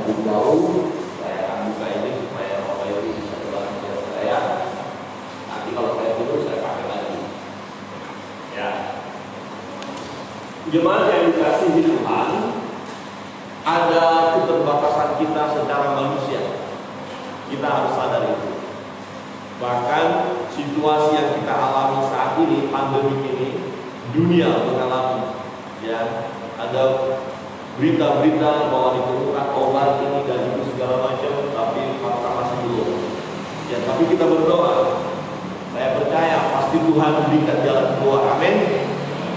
cukup jauh. Saya akan buka ini supaya Bapak Ibu bisa dengar saya. Nanti kalau saya dulu saya pakai lagi. Ya. Jemaat yang dikasihi Tuhan, ada keterbatasan kita secara manusia. Kita harus sadar itu. Bahkan situasi yang kita alami saat ini, pandemi ini, dunia mengalami. Ya, ada berita-berita bahwa ditemukan obat ini dan itu segala macam, tapi fakta masih belum. Ya, tapi kita berdoa. Saya percaya pasti Tuhan berikan jalan keluar. Amin.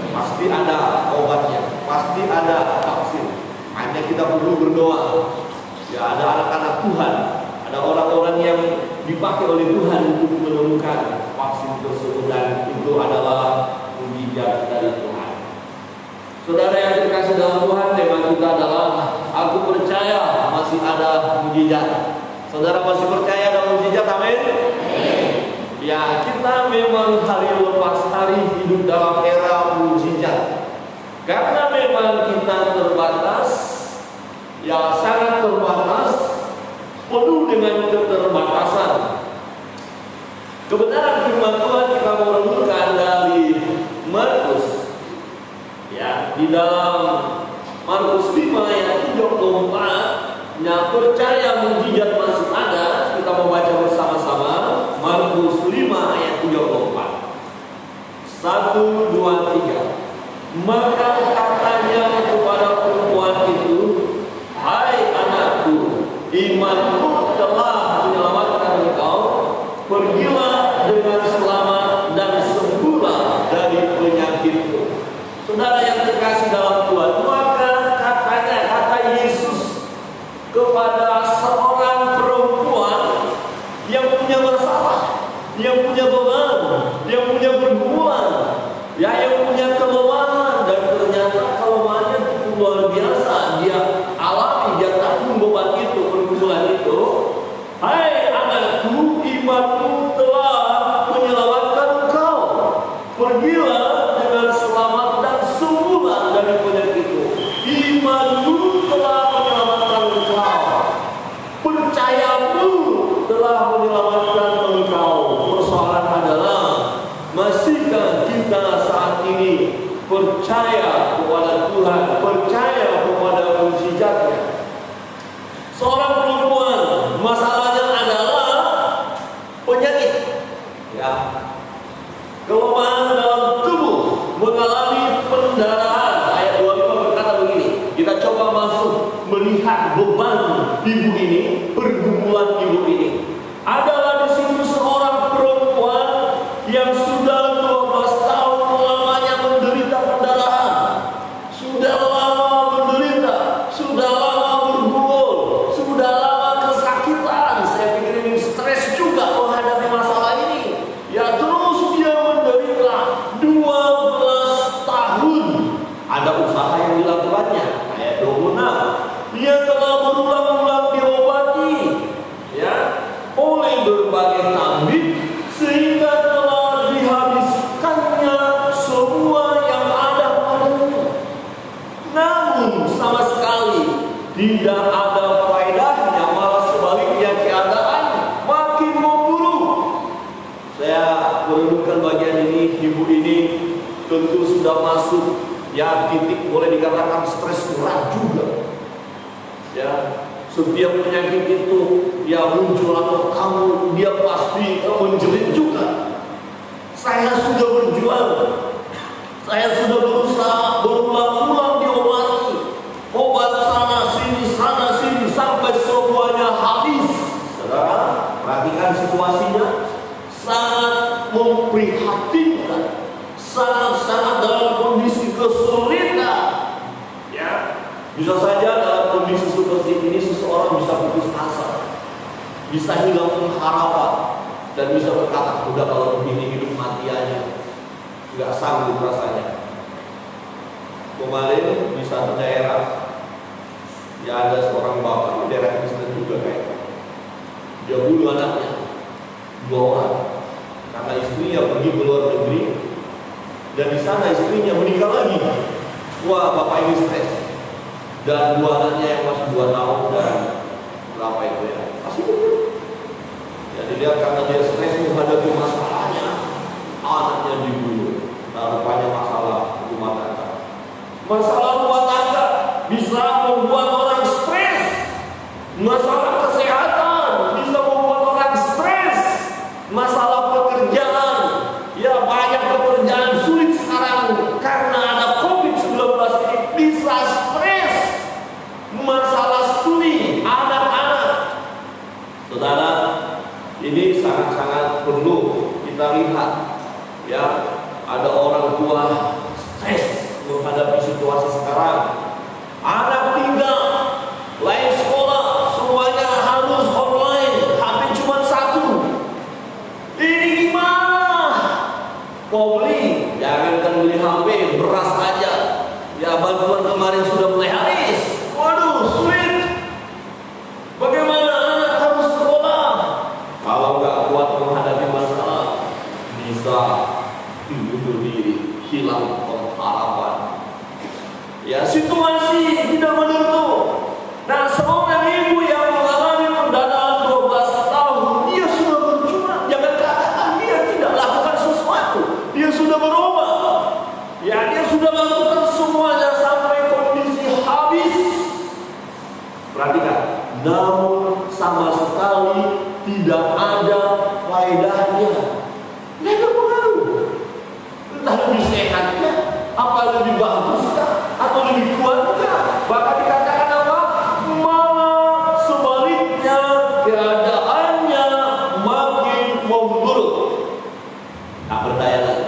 Pasti ada obatnya, pasti ada vaksin. Hanya kita perlu berdoa. Ya, ada anak-anak Tuhan, ada orang-orang yang dipakai oleh Tuhan untuk menemukan vaksin tersebut, dan itu adalah mujizat dari Tuhan. Saudara yang terkasih dalam Tuhan, tema kita adalah aku percaya masih ada mujizat. Saudara masih percaya ada mujizat? Amin. Ya, kita memang hari lepas hari hidup dalam era mujizat. Karena memang kita terbatas, ya sangat terbatas, penuh dengan keterbatasan. Kebenaran firman Tuhan kita mau renungkan dari Markus. Ya, di dalam Markus 5 ayat 34, nya percaya mujizat masih ada. Kita membaca bersama-sama Markus 5 ayat 34. 1, 2, 3. Maka katanya kepada perempuan itu, hai anakku, imanmu telah menyelamatkan engkau. Pergilah dengan selamat dan sembuhlah dari penyakitmu. Saudara yang terkasih dalam Tuhan, maka katanya, kata Yesus kepada seorang perempuan yang punya masalah, yang punya beban, yang punya pergumulan, ya, yang punya kelemahan, dan ternyata kelemahannya cukup luar biasa. Dia alami, dia tanggung beban itu, pergumulan itu. Hai anakku, imanmu telah menyelamatkan engkau. Pergilah dengan selamat dan sembuhlah dari penyakitmu. Imanmu telah menyelamatkan engkau. Percayamu telah menyelamatkan engkau. Persoalan adalah, masihkah kita saat ini percaya kepada Tuhan, percaya kepada mujizatnya? Seorang perempuan, masalahnya adalah penyakit, ya, kelemahan dalam tubuh, mengalami pendarahan. Ayat 25 berkata begini. Kita coba masuk melihat beban ibu ini, pergumulan ibu ini. Adalah di situ seorang perempuan yang sudah 12 tahun lamanya menderita pendarahan, sudah lama menderita, sudah lama bergumul, sudah lama kesakitan. Saya pikir ini stres juga menghadapi masalah ini. Ya, terus dia menderita 12 tahun. Ada usaha yang dilakukannya. Ayat 26. Dia telah berulang-ulang diobati, ya, oleh berbagai tabib, sehingga telah dihabiskannya semua yang ada padanya. Namun sama sekali tidak ada faedahnya, malah sebaliknya keadaan makin memburuk. Saya merenungkan bagian ini. Ibu ini tentu sudah masuk, ya, titik boleh dikatakan stres berat juga. Ya, setiap penyakit itu ya muncul atau kamu, dia pasti menjerit juga. Saya sudah berjuang, saya sudah berusaha berulang-ulang diobati, obat sana sini sampai semuanya habis. Saudara, perhatikan situasinya, sangat memprihatinkan, sangat dalam kondisi kesulitan. Ya, bisa saja dalam kondisi seperti ini seseorang bisa putus asa, bisa hilang harapan, dan bisa berkata, udah kalau begini hidup mati aja, nggak sanggup rasanya. Kemarin di satu daerah, ya, ada seorang bapak di daerah Kristen juga kayaknya. Dia bunuh anaknya 2 orang karena istrinya pergi ke luar negeri, dan di sana istrinya menikah lagi. Wah, bapak ini stres. Dan 2 anaknya yang masih 2 tahun dan Ya dilihat karena dia stres menghadapi masalahnya, anaknya dibunuh. Nah, rupanya masalah rumah tangga. Masalah rumah tangga bisa membuat orang stres. Masalah kesehatan bisa membuat orang stres. Masalah pekerjaan, ya banyak pekerjaan sulit sekarang karena ada COVID-19 ini, bisa stres. Masalah studi anak-anak, saudara, ini sangat-sangat perlu kita lihat. Ya, ada orang tua stres menghadapi situasi sekarang. Anak tinggal, lain sekolah, semuanya harus online, HP cuma satu. Ini gimana? Mau beli, jangankan beli HP, beras aja. Ya bantuan kemarin sudah mulai habis. Waduh, sulit. Bagaimana anak harus sekolah? Kalau nggak kuat menghadapi masalah, bisa bunuh diri, hilang pengharapan. Ya, situasi tidak menentu. Nah, seorang ibu yang mengalami pendanaan 12 tahun, dia sudah berjuang. Jangan katakan dia tidak lakukan sesuatu. Dia sudah berubah. Ya, dia sudah lakukan semuanya sampai kondisi habis. Perhatikan, namun sama sekali tidak ada faedahnya. Tidak ada pengaruh. Entah lebih sehatnya, apa lebih baguskah, atau lebih kuatkah. Bahkan dikatakan apa? Malah sebaliknya, keadaannya makin memburuk. Tak berdaya lagi.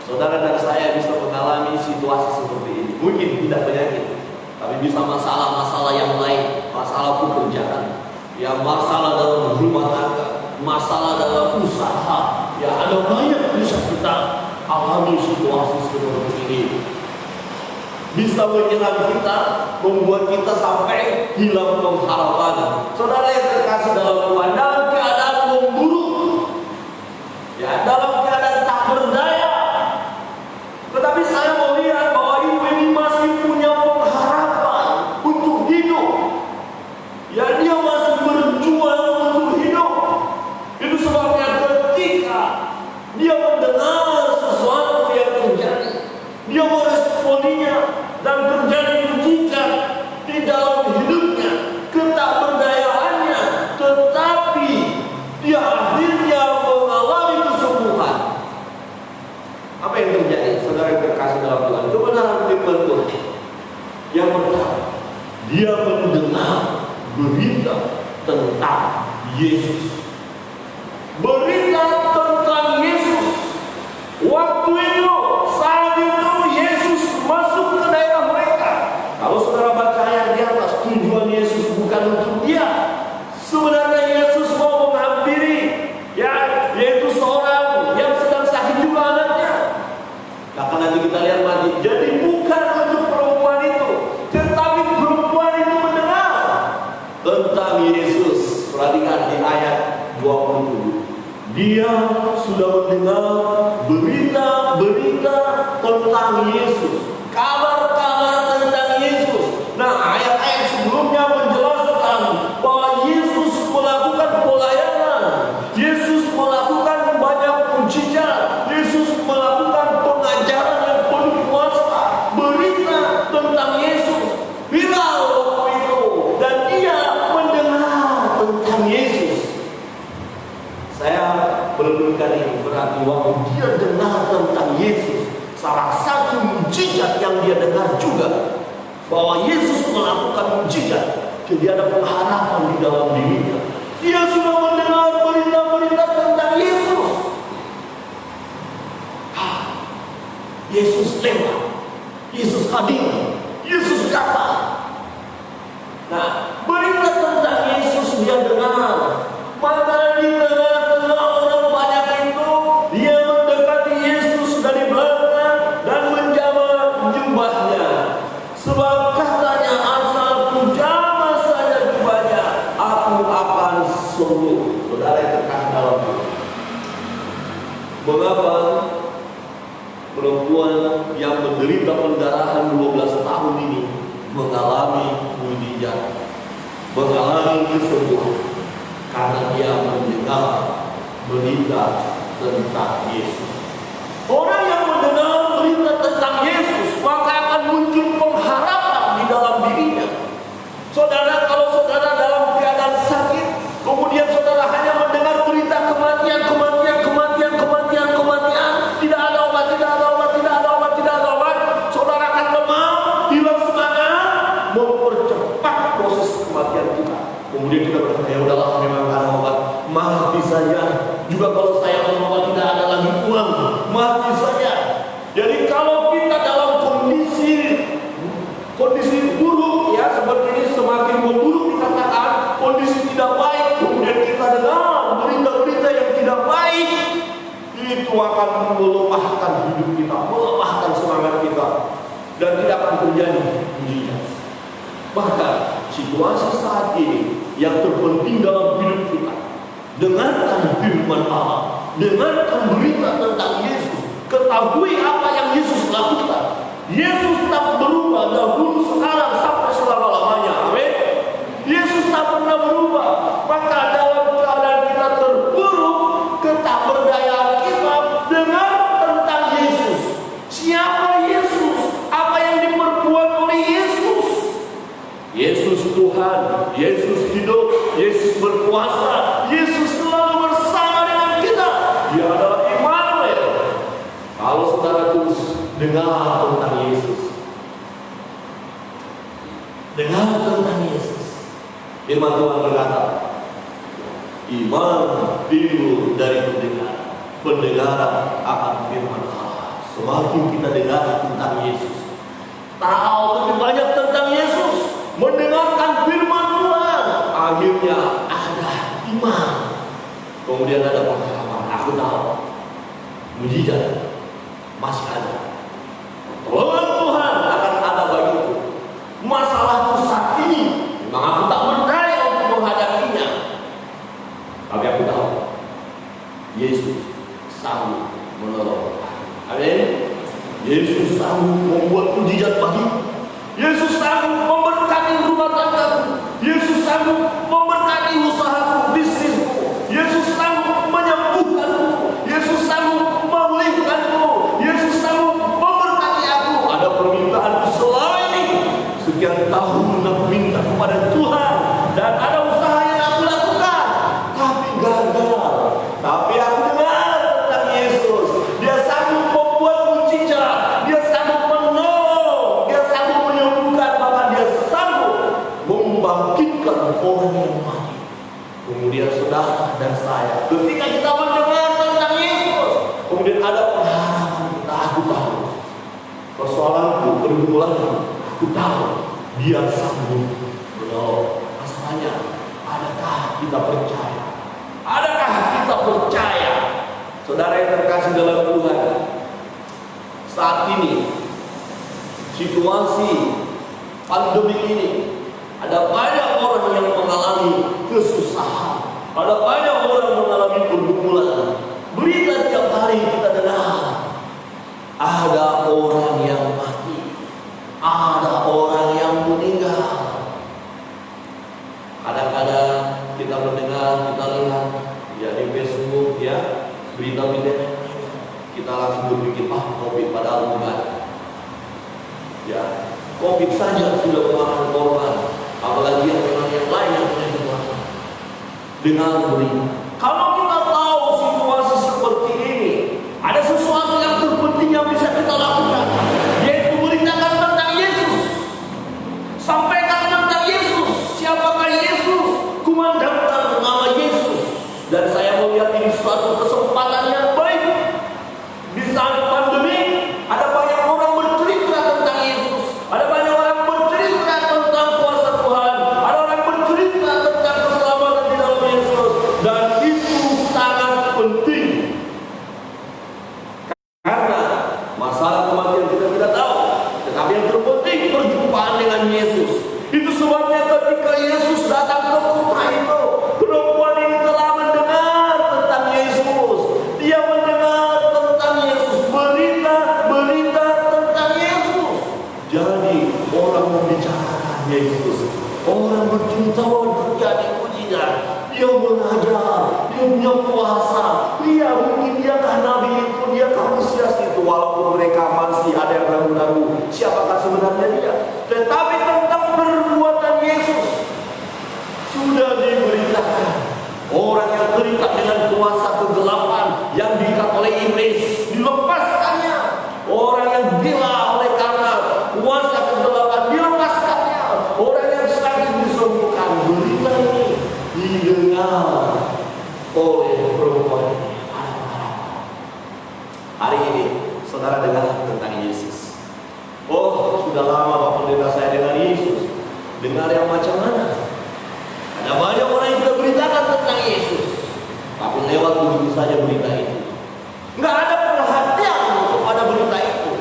Saudara dan saya bisa mengalami situasi seperti ini. Mungkin tidak penyakit, tapi bisa masalah-masalah yang lain, masalah pekerjaan, ya masalah dalam rumah tangga, masalah dalam usaha. Ya ada banyak bisa kita alami situasi seperti ini. Bisa menyerang kita, membuat kita sampai hilang pengharapan. Saudara yang terkasih dalam Tuhan, dalam keadaan memburuk, ya dalam keadaan tak berdaya. Tetapi saya mau lihat bahwa ibu ini masih punya pengharapan untuk hidup. Ya, dia masih berjuang untuk hidup. Itu sebabnya ketika dia mendengar sesuatu yang terjadi, dia meresponinya dan terjadi mujizat di dalam hidupnya, ketakberdayaannya, tetapi dia akhirnya mengalami kesembuhan. Apa yang terjadi? Saudara yang terkasih dalam Tuhan, kebenaran firman Tuhan yang pertama, dia mendengar berita tentang Yesus. Berita tentang Yesus. Waktu itu, saat itu Yesus masuk ke daerah mereka. Kalau saudara baca ayat di atas, tujuan Yesus bukan untuk dia. Sebenarnya Yesus mau menghampiri, ya, yaitu seorang yang sedang sakit juga anaknya. Akan nanti kita lihat mati. Jadi bukan untuk perempuan itu, tetapi perempuan itu mendengar tentang Yesus. Perhatikan di ayat 20. Dia sudah mendengar berita-berita tentang Yesus, kabar-kabar tentang Yesus. Nah, ayat-ayat sebelumnya menjelaskan bahwa Yesus melakukan pelayanan, Yesus melakukan banyak mujizat, Yesus melakukan pengajaran yang penuh kuasa. Berita tentang Yesus viral waktu itu, dan dia mendengar tentang Yesus. Saya merenungkan ini, berarti waktu dia dengar tentang Yesus, salah satu mujizat yang dia dengar juga bahwa Yesus melakukan mujizat. Jadi ada pengharapan di dalam dirinya. Dia sudah mendengar berita-berita tentang Yesus. Yesus lewat, Yesus hadir, Yesus datang. Nah, berita tentang Yesus dia dengar. Maka di tengah-tengah orang banyak itu, dia mendekati Yesus dari belakang dan menjamah jubahnya. Sebab katanya, asalku jamah saja jubahnya, aku akan sembuh. Saudara yang terkasih dalam Tuhan, mengapa perempuan yang menderita pendarahan 12 tahun ini mengalami mujizat? mengalami kesembuhan karena dia mendengar berita tentang Yesus. Orang yang mendengar berita tentang Yesus, maka akan muncul pengharapan di dalam dirinya. Saudara, kalau saudara dalam keadaan sakit, kemudian saudara hanya mendengar berita kematian, tidak ada obat, saudara akan lemah, hilang semangat, mempercepat proses kematian kita. Kemudian kita berkata, ya udahlah, memang ada obat, mati saja. Juga kalau saya minum obat tidak ada lagi uang, mati saja. Jadi kalau kita dalam kondisi buruk, ya seperti ini, semakin memburuk dikatakan, kondisi tidak baik, kemudian kita dengar berita-berita yang tidak baik, itu akan melemahkan hidup kita, melemahkan semangat kita, dan tidak akan terjadi mujizat. Bahkan situasi saat ini yang terpenting dalam hidup kita, dengarkan firman Allah, dengarkan berita tentang Yesus, ketahui apa yang Yesus lakukan. Yesus tak berubah dahulu, sekarang, sampai selama-lamanya. Amin. Yesus tak pernah berubah. Maka dalam keadaan kita terpuruk, ketakberdayaan kita, dengar tentang Yesus. Siapa Yesus? Apa yang diperbuat oleh Yesus? Yesus Tuhan, Yesus hidup, Yesus berkuasa, Yesus selalu bersama dengan kita. Dia adalah Immanuel. Kalau saudara terus dengar tentang Yesus, dengar tentang Yesus, firman Tuhan berkata, iman timbul dari pendengaran akan firman Allah. Semakin kita dengar tentang Yesus, tahu lebih banyak tentang Yesus, mendengarkan firman Tuhan, akhirnya ada iman, kemudian ada pengharapan. Aku tahu mujizat masih ada, pertolongan Tuhan akan ada bagiku. Masalahku saat ini memang aku tak berdaya untuk menghadapinya, tapi aku tahu Yesus sanggup menolong. Amin. Yesus sanggup membuat mujizat bagiku. Yesus sanggup memberkati rumah tanggaku. Yesus sanggup memberkati usahaku, bisnisku. Yesus sanggup menyembuhkanku. Yesus sanggup memulihkanku. Yesus sanggup memberkati aku. Ada permintaanku selama ini, sekian tahun aku minta kepada Tuhan, dan ada usaha yang aku lakukan, tapi gagal. Tapi aku dengar tentang Yesus. Dia sanggup membuat mujizat. Dia sanggup menolong. Dia sanggup menyembuhkan. Bahkan dia sanggup membangkitkan orang yang mati. Kemudian saudara dan saya, ketika kita mendengar tentang Yesus, kemudian ada pengharapan kita. Aku tahu persoalanku, pergumulanku, aku tahu dia sanggup menolong. Masalahnya, adakah kita percaya? Adakah kita percaya? Saudara yang terkasih dalam Tuhan, saat ini situasi pandemi ini, ada banyak orang yang mengalami kesusahan, ada banyak orang mengalami pergumulan. Berita tiap hari kita dengar, ada orang yang mati, ada orang yang meninggal. Kadang-kadang kita mendengar, kita lihat ya di Facebook, ya berita-berita, kita langsung berpikir, COVID padahal bukan. Ya, COVID saja sudah memakan korban, apalagi yang memang yang lain yang punya kekuatan. Dengan berita, kalau kita tahu situasi seperti ini, ada sesuatu yang terpenting yang bisa kita lakukan, yaitu beritakan tentang Yesus. Sampaikan tentang Yesus. Siapakah Yesus? Kumandangkan nama Yesus. Dan saya melihat ini suatu kesempatan yang baik. Di saat pandemi, ada banyak orang bercerita tentang Yesus. Ada banyak orang bercerita tentang kuasa Tuhan. Ada orang bercerita tentang keselamatan di dalam Yesus. Dan itu sangat penting. Karena masalah kematian kita tidak tahu, tetapi yang terpenting perjumpaan dengan Yesus. Itu sebabnya ketika Yesus datang ke kota itu, perempuan ini telah mendengar tentang Yesus. Dia mendengar tentang Yesus, berita tentang Yesus. Jadi orang membicarakan Yesus. Orang berjuta-tahun terjadi mujizat. Dia mengajar, dia punya kuasa. Dia mungkin dia kan nabi itu, dia kan Mesias itu. Walaupun mereka masih ada yang ragu-ragu siapakah sebenarnya dia. Tetapi tentang perbuatan Yesus sudah diberitakan. Orang yang terikat dengan kuasa kegelapan yang diikat oleh iblis, dilepaskannya. Orang yang gila oleh karena kuasa kegelapan, dilepaskannya. Orang yang sakit disembuhkan. Berita ini didengar oleh perempuan ini. Hari ini saudara dengar tentang Yesus. Oh, sudah lama Pak Pendeta saya dengar Yesus. Dengar yang macam mana? Ada banyak orang yang sudah beritakan tentang Yesus, tapi lewat begitu saja berita itu. Nggak ada perhatian kepada berita itu.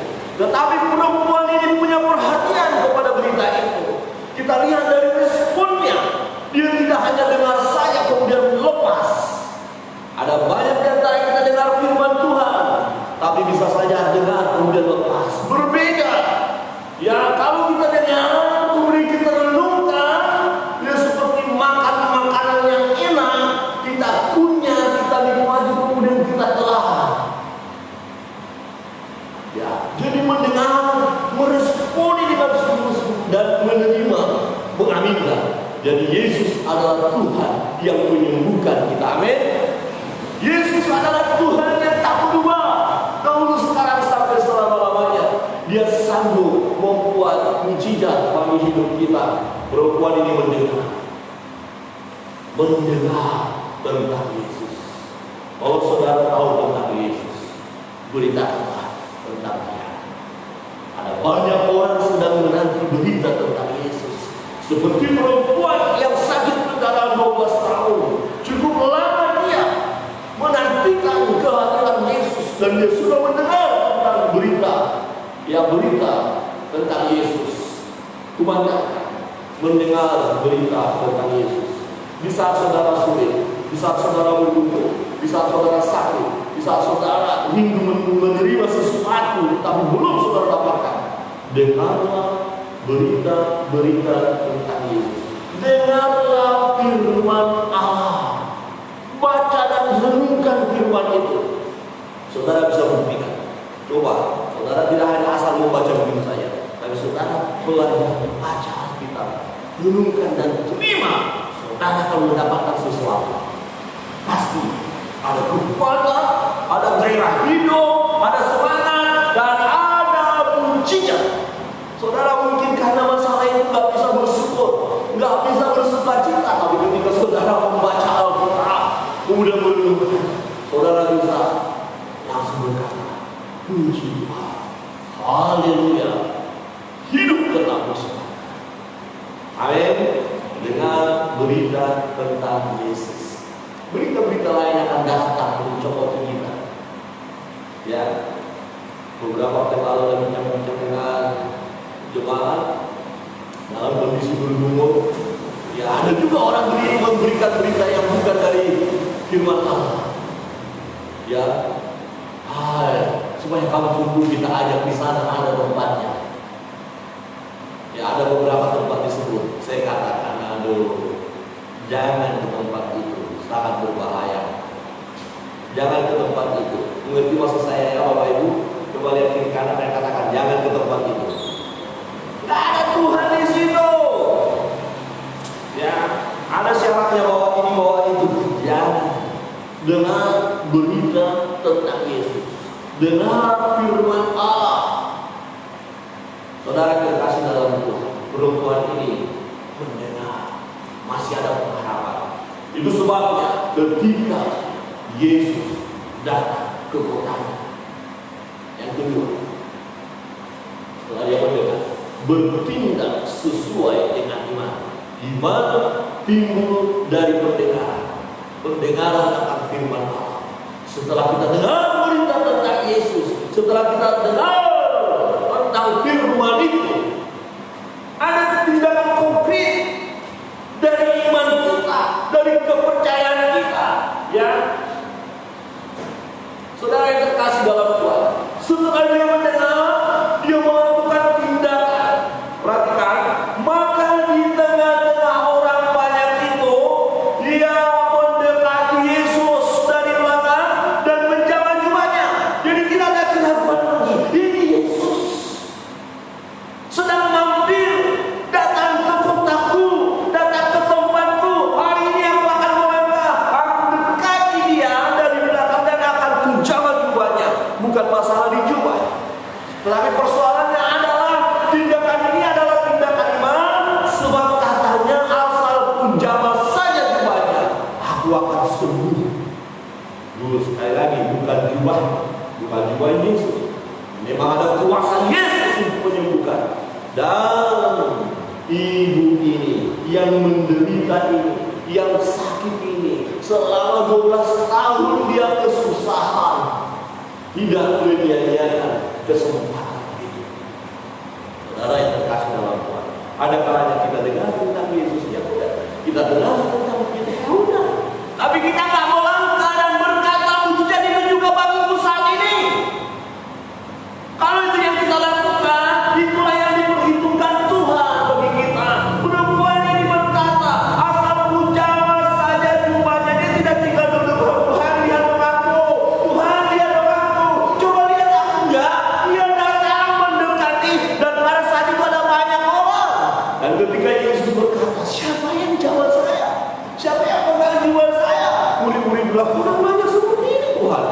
Tetapi perempuan ini punya perhatian kepada berita itu. Kita lihat dari responnya. Dia tidak hanya dengar saja kemudian lepas. Ada banyak di antara kita dengar firman Tuhan, tapi bisa saja dengar kemudian lepas. Berbeda. Ya, kalau kita dengar kemudian kita renungkan, dia seperti makan makanan yang enak, kita kunyah, kita nikmati kemudian kita telan. Ya, jadi mendengar, meresponi dengan sungguh-sungguh dan menerima, mengaminkan. Jadi Yesus adalah Tuhan yang menyembuhkan kita. Amin. Yesus adalah Tuhan yang tak berubah. Dahulu, sekarang, sampai selama-lamanya. Dia sanggup membuat mujizat bagi hidup kita. Perempuan ini mendengar tentang Yesus. Kalau saudara tahu tentang Yesus, beritakanlah tentang Dia. Ada banyak orang sedang menanti berita tentang Yesus. Seperti perempuan yang sakit dalam 12 tahun. Cukup lama dia menantikan kehadiran Yesus. Dan dia sudah mendengar tentang berita. Ya, berita tentang Yesus. Kemana? Mendengar berita tentang Yesus. Di saat saudara sulit, di saat saudara bergumul, di saat saudara sakit, di saat saudara rindu menerima sesuatu tapi belum saudara dapatkan, dengarlah berita-berita tentang Yesus. Dengarlah firman Allah. Baca dan renungkan firman itu. Saudara bisa buktikan. Coba, saudara tidak hanya asal membaca begitu saja, tapi saudara belajar membaca Alkitab, renungkan dan terima. Saudara akan mendapatkan sesuatu. Pasti ada kekuatan, ada gairah hidup, ada semangat, dan ada mujizat. Saudara mungkin karena masalah itu nggak bisa bersyukur, nggak bisa bersukacita, tapi ketika saudara membaca Alkitab, kemudian merenungkan, saudara bisa langsung berkata, puji Tuhan, haleluya, hidup tetap bersyukur. Amin. Dengar berita tentang Yesus. Berita-berita lain akan datang mencokoti kita. Ya, beberapa waktu lalu ada bincang-bincang dengan jemaat dalam kondisi bergumul. Ya, ada juga orang memberikan berita yang bukan dari firman Allah. Ya, supaya kamu tunggu, kita ajak di sana, ada tempatnya. Ya, ada beberapa tempat disebut. Saya katakan, jangan ke tempat itu, sangat berbahaya. Jangan ke tempat itu. Mengerti maksud saya ya Bapak Ibu? Coba lihat kiri kanan dan katakan, jangan ke tempat itu. Tidak ada Tuhan di situ. Ya, ada syaratnya bawa ini bawa itu. Jangan. Dengar berita tentang Yesus. Dengar firman Allah. Saudara terkasih dalam Tuhan, perempuan ini mendengar, masih ada pengharapan. Itu sebabnya ketika Yesus datang ke kotanya, yang kedua, setelah dia mendengar, bertindak sesuai dengan iman. Iman timbul dari pendengaran akan firman Allah. Setelah kita dengar berita tentang Yesus, setelah kita dengar tentang firman itu, ada tindakan konkret dari iman kita, dari kepercayaan kita. Ya, saudara yang terkasih dalam Tuhan, setelah dia mendengar, dia melakukan tindakan. Perhatikan, maka di tengah-tengah Tuhan Yesus. Memang ada kuasa Yesus untuk menyembuhkan. Dan ibu ini yang menderita ini, yang sakit ini, selama 12 tahun dia kesusahan, tidak menyia-nyiakan kesempatan itu. Saudara yang terkasih dalam Tuhan, ada kalanya kita dengar tentang Yesus, ya udah, kita dengar tentang kita, ya udah, tapi kita nggak mau langkah dan berkata mujizat itu juga bagiku saat ini. Kalau itu yang kita lakukan, itulah yang diperhitungkan Tuhan bagi kita. Perempuan ini berkata, asal ku jamah saja jubahnya. Dia tidak tinggal berdoa, Tuhan lihat doaku, Tuhan lihat doaku, coba lihat aku enggak. Dia datang mendekati, dan pada saat itu ada banyak orang. Dan ketika Yesus berkata, siapa yang jawab saya? Siapa yang pegang jiwa saya? Murid-murid bilang, kurang banyak seperti ini Tuhan.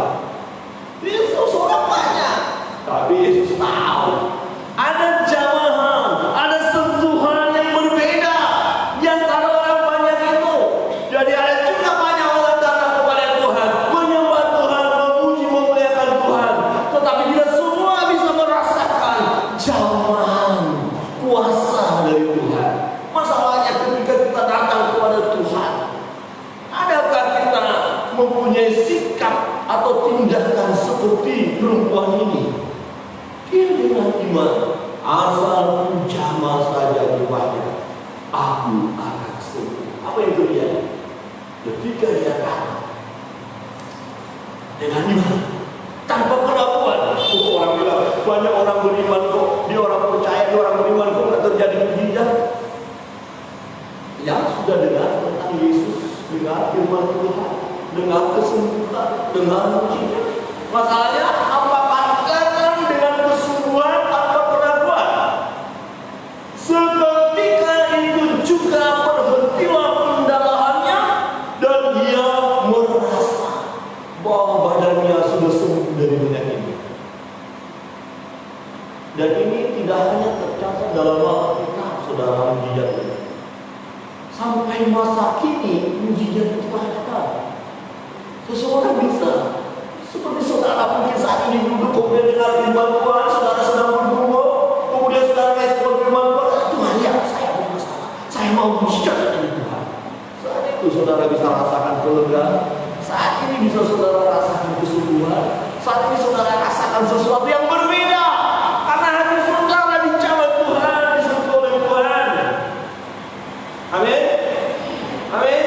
Yesus orang banyak. Tapi Yesus tahu ada jamahan, ada sentuhan yang berbeda di antara orang banyak itu. Jadi ada juga banyak orang datang kepada Tuhan, menyembah Tuhan, memuji, memuliakan Tuhan. Tetapi tidak semua bisa merasakan jamahan kuasa dari Tuhan. Masalahnya ketika kita datang kepada Tuhan, adakah kita mempunyai sikap atau tindakan seperti perempuan ini? Dia dengan iman, asal ku jamah saja jubahnya, aku akan sembuh. Apa yang terjadi? Ketika dia datang dengan iman, tanpa keraguan, orang bilang banyak orang beriman kok, dia orang percaya, dia orang beriman kok, nggak terjadi mujizat. Yang sudah dengar tentang Yesus, dengar firman Tuhan, dengar kesembuhan, dengar mujizat. Masalahnya apa katakan dengan kesungguhan tanpa keraguan? Seketika itu juga berhentilah pendarahannya dan dia merasa bahwa badannya sudah sembuh dari penyakitnya. Dan ini tidak hanya tercatat dalam Alkitab, saudara, mujizat ini. Sampai masa kini mujizat itu ada. Seseorang bisa, seperti saudara mungkin saat ini duduk kemudian dengar firman Tuhan, saudara sedang bergumul, kemudian saudara respon firman Tuhan, Tuhan lihat saya ada masalah, saya mau mujizat dari Tuhan. Saat itu saudara bisa rasakan kelegaan, saat ini bisa saudara rasakan kesembuhan, saat ini saudara rasakan sesuatu yang berbeda, karena hati saudara dijamah Tuhan, disentuh oleh Tuhan. Amin. Amin.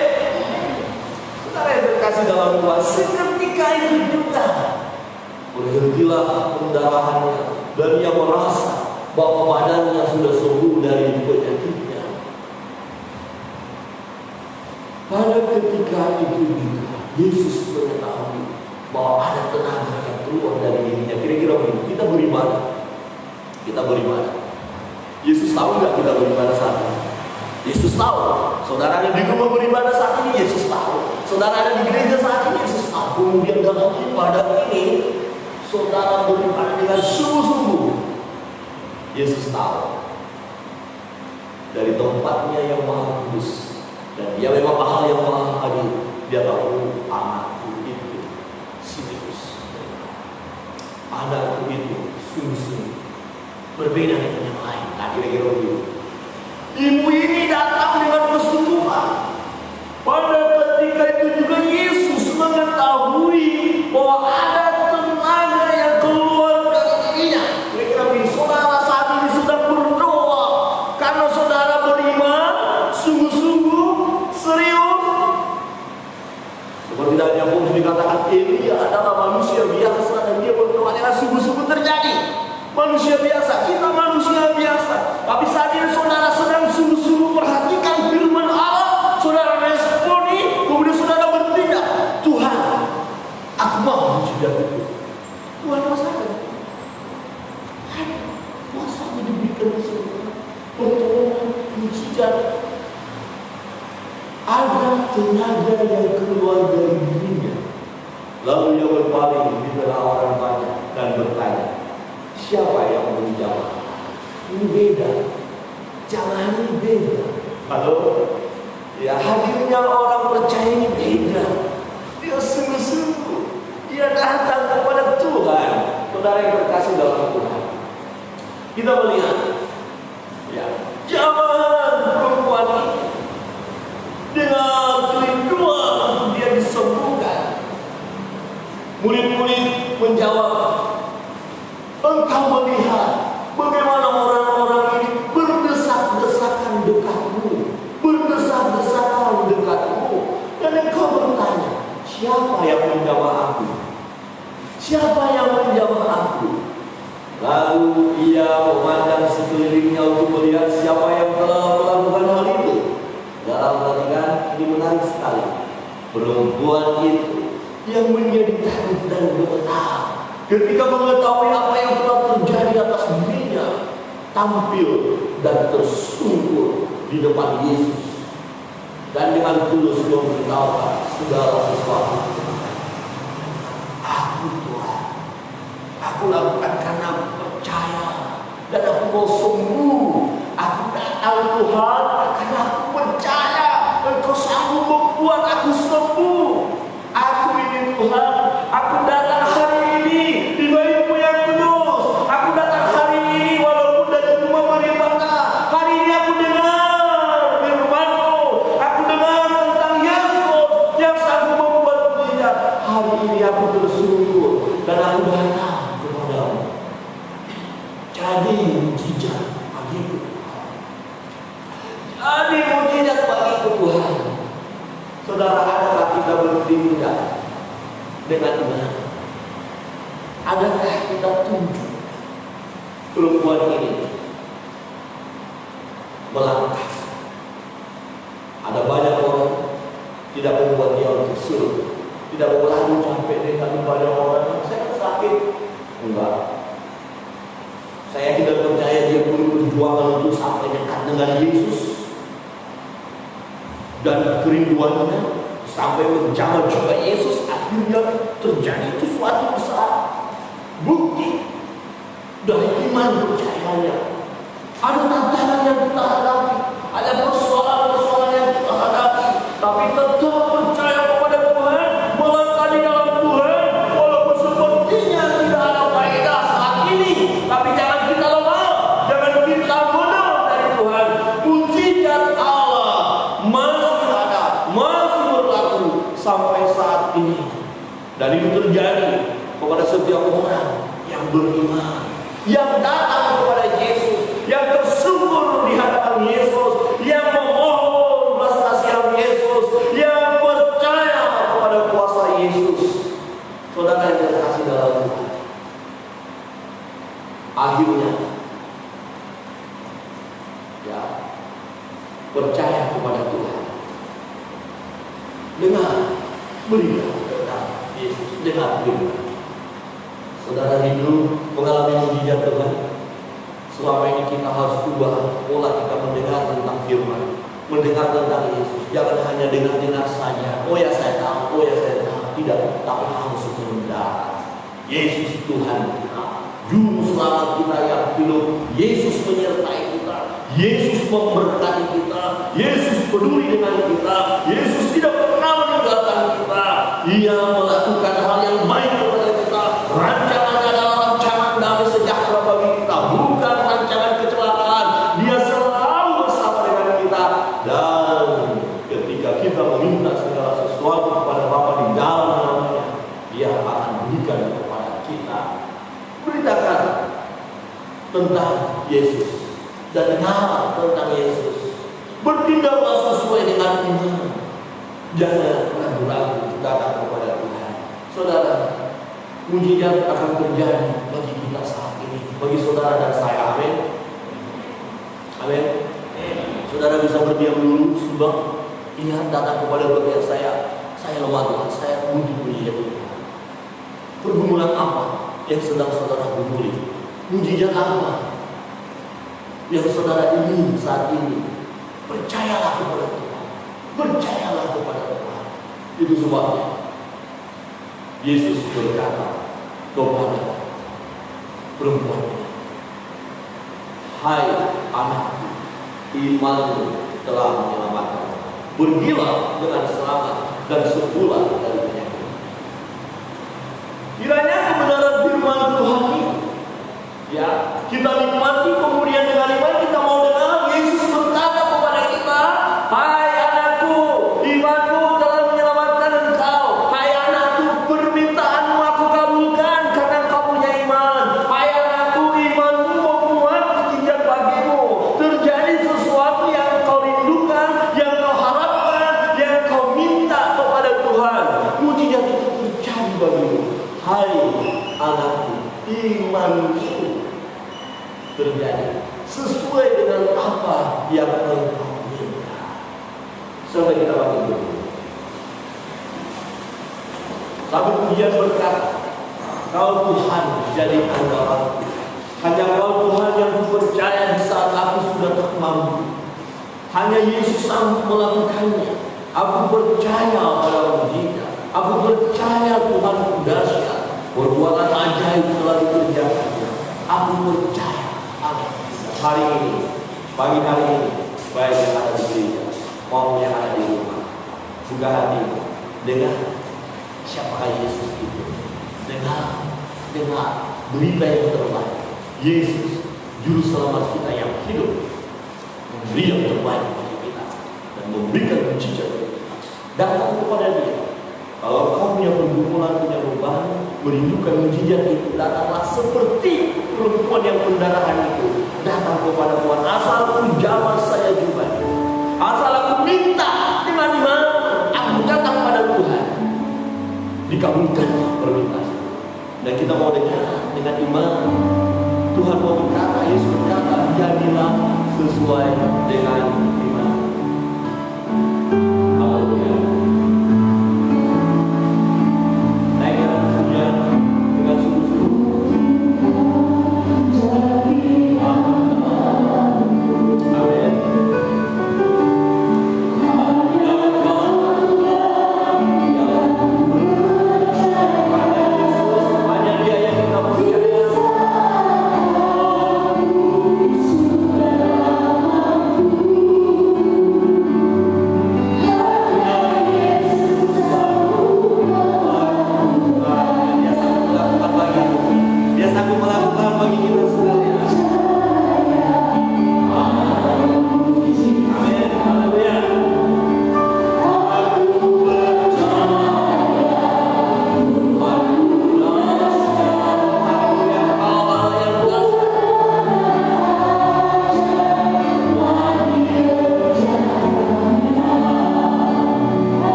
Saudara yang terkasih dalam Tuhan, seketika itu juga berhentilah pendarahannya dan ia merasa bahwa badannya sudah sembuh dari penyakitnya. Pada ketika itu juga Yesus mengetahui bahwa ada tenaga yang keluar dari dirinya. Kira-kira begini, kita beribadah. Kita beribadah. Yesus tahu nggak kita beribadah saat ini? Yesus tahu. Saudara ada di rumah beribadah saat ini, Yesus tahu. Saudara ada di gereja saat ini, Yesus tahu. Kemudian dalam ibadah ini, saudara beribadah dengan sungguh-sungguh. Yesus tahu. Dari tempatnya yang maha kudus, dan dia memang hal yang maha adil. Dia tahu anakku itu Simeus, anakku itu sungguh-sungguh berbeda dengan yang lain. Nah, kira-kira begitu. Ibu ini datang dengan kesungguhan. Pada ketika itu juga Yesus mengetahui bahwa ada tenaga yang keluar dari dirinya. Kira-kira begini, saudara saat ini sedang berdoa karena saudara beriman, sungguh-sungguh, serius. Seperti dalam Yakobus dikatakan, Elia adalah manusia biasa dan dia berdoa dengan sungguh-sungguh terjadi. Manusia biasa, kita manusia biasa. Tapi saat ini saudara sedang sungguh-sungguh perhatikan firman Allah, saudara responi, kemudian saudara bertindak. Tuhan, aku mau mujizat itu. Tuhan rasakan. Masa diberikan kesembuhan, pertolongan, mujizat. Ada tenaga yang keluar dari dirinya. Lalu ia berpaling di tengah orang banyak dan bertanya, siapa yang menjawab? Ini beda. Jangan ini beda. Halo? Ya, hadirnya orang percaya ini beda. Dia sungguh-sungguh. Dia datang kepada Tuhan. Kita melihat, ya, zaman perempuan ini dengan kerinduan dia disembuhkan. Murid-murid menjawab, engkau melihat bagaimana orang-orang ini berdesak-desakan dekatmu, berdesak-desakan dekatmu, dan engkau bertanya, siapa yang menjamah aku? Siapa yang menjamah aku? Lalu ia memandang sekelilingnya untuk melihat siapa yang telah melakukan hal itu. Dalam perhatikan, ini menarik sekali. Perempuan itu yang menjadi takut dan gemetar ketika mengetahui apa yang telah terjadi atas dirinya, tampil dan tersungkur di depan Yesus dan dengan tulus memberitahukan segala sesuatu. Aku Tuhan, aku lakukan karena percaya dan aku mau sembuh. Aku datang Tuhan karena aku percaya Engkau sanggup membuat aku sembuh. Aku ini Tuhan, aku datang hari ini di bait-Mu yang kudus. Aku datang hari ini walaupun dari rumah Maribata. Hari ini aku dengar firman-Mu. Aku dengar tentang Yesus yang sanggup membuat mujizat. Hari ini aku bersungguh dan aku datang kepadamu. Jadi mujizat bagiku. Jadi mujizat bagiku Tuhan. Saudara, adakah kita bertindak dengan iman? Adakah kita tunjuk perempuan ini melangkah? Ada banyak orang tidak membuat dia untuk suruh, tidak mau lalu sampai dengan banyak orang. Saya sakit, enggak. Saya tidak percaya dia perlu berjuang untuk sampai dekat dengan Yesus. Dan kerinduannya sampai menjamah juga Yesus, akhirnya terjadi sesuatu besar. Bukti dari iman percayanya. Ada tantangan yang kita hadapi, ada persoalan-persoalan yang kita hadapi, tapi tetap percaya kepada Tuhan, melangkah di dalam Tuhan, walaupun sepertinya tidak ada faedah saat ini. Tapi jangan kita lemah, jangan kita mundur dari Tuhan. Mujizat Allah masih ada, masih berlaku sampai saat ini. Dan itu terjadi kepada setiap orang yang beriman, yang datang kepada Yesus, yang tersungkur di hadapan Yesus, yang memohon belas kasihan Yesus, yang percaya kepada kuasa Yesus. Saudara yang terkasih dalam Tuhan, akhirnya ya percaya kepada Tuhan dengan beriman tentang Yesus, dengan firman. Saudara rindu mengalami mujizat Tuhan. Selama ini kita harus ubah pola kita mendengar tentang firman, mendengar tentang Yesus. Jangan hanya dengar-dengar saja. Oh ya saya tahu, oh ya saya tahu. Tidak, tapi harus mendarat. Yesus Tuhan kita, juru selamat kita yang hidup. Yesus menyertai kita, Yesus memberkati kita, Yesus peduli dengan kita, Yesus tidak pernah meninggalkan kita. Ia melakukan hal yang baik kepada kita. Rancangannya adalah rancangan damai sejahtera bagi kita, bukan rancangan kecelakaan. Dia selalu bersama dengan kita. Dan ketika kita meminta segala sesuatu kepada Bapa di dalam namanya, Dia akan berikan kepada kita. Beritakan tentang Yesus dan dengar tentang Yesus. Bertindaklah sesuai dengan iman. Jangan ragu-ragu datang kepada Tuhan. Saudara, mujizat akan terjadi bagi kita saat ini, bagi saudara dan saya. Amin. Amin. Saudara bisa berdiam dulu sebab ia datang kepada bagian saya lemah Tuhan, saya butuh mujizat Tuhan. Pergumulan apa yang sedang saudara gumuli? Mujizat apa yang saudara ingin saat ini? Percayalah kepada Tuhan, percayalah kepada Tuhan. Itu sebabnya Yesus berkata kepada perempuan, hai anakku, imanmu telah menyelamatkan. Pergilah dengan selamat dan sembuhlah dari penyakit. Kiranya kebenaran firman Tuhan ini, ya, kita nikmati, kemudian dengan iman kita mau dengar Yesus berkata kepada kita, hai anakku, imanmu telah menyelamatkan engkau. Hai anakku, permintaanmu aku kabulkan karena engkau punya iman. Hai anakku, imanmu membuat mukjizat bagimu. Terjadi sesuatu yang kau rindukan, yang kau harapkan, yang kau minta kepada Tuhan. Mukjizat itu terjadi bagimu. Hai anakku, imanmu terjadi sesuai dengan apa yang engkau minta. Sampai kita makin dulu. Tapi dia berkata, kau Tuhan jadi andalanku. Hanya kau Tuhan yang kupercaya di saat aku sudah tak mampu. Hanya Yesus sanggup melakukannya. Aku percaya pada mukjizat. Aku percaya Tuhan dahsyat. Perbuatan ajaib telah dikerjakannya. Aku percaya. Hari ini, pagi hari ini, baik yang ada di gereja maupun yang ada di rumah, buka hatimu, dengar siapakah Yesus itu. Dengar berita yang terbaik. Yesus, juru selamat kita yang hidup, memberi yang terbaik bagi kita dan memberikan mukjizat bagi kita. Datang kepada Dia. Kalau kau punya pergumulan, punya beban, merindukan mukjizat itu, datanglah seperti perempuan yang pendarahan itu. Datang kepada Tuhan. Asal aku jamah saya juga. Asal aku minta dengan iman, aku datang pada Tuhan. Dikabulkan permintaan. Dan kita mau dengar dengan iman. Tuhan mau berkata, Yesus berkata, jadilah sesuai dengan iman. Haleluya. Aku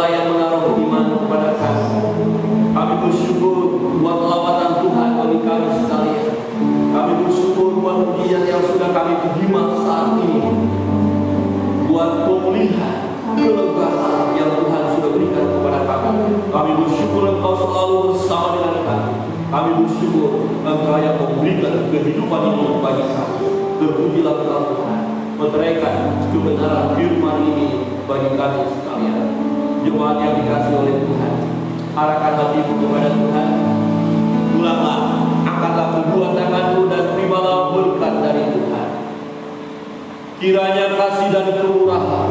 Allah yang menaruh iman kepada kami. Kami bersyukur buat lawatan Tuhan bagi kami sekalian. Kami bersyukur buat mujizat yang sudah kami terima saat ini, buat pemulihan, kelegaan yang Tuhan sudah berikan kepada kami. Kami bersyukur Engkau selalu bersama dengan kami. Kami bersyukur Engkau yang memberikan kehidupan ini bagi kami. Terpujilah Engkau Tuhan, meteraikan kebenaran firman ini bagi kami sekalian. Jemaat yang dikasihi oleh Tuhan, arahkan hatimu kepada Tuhan. Ulanglah, angkatlah kedua tanganmu dan terimalah berkat dari Tuhan. Kiranya kasih dan kemurahan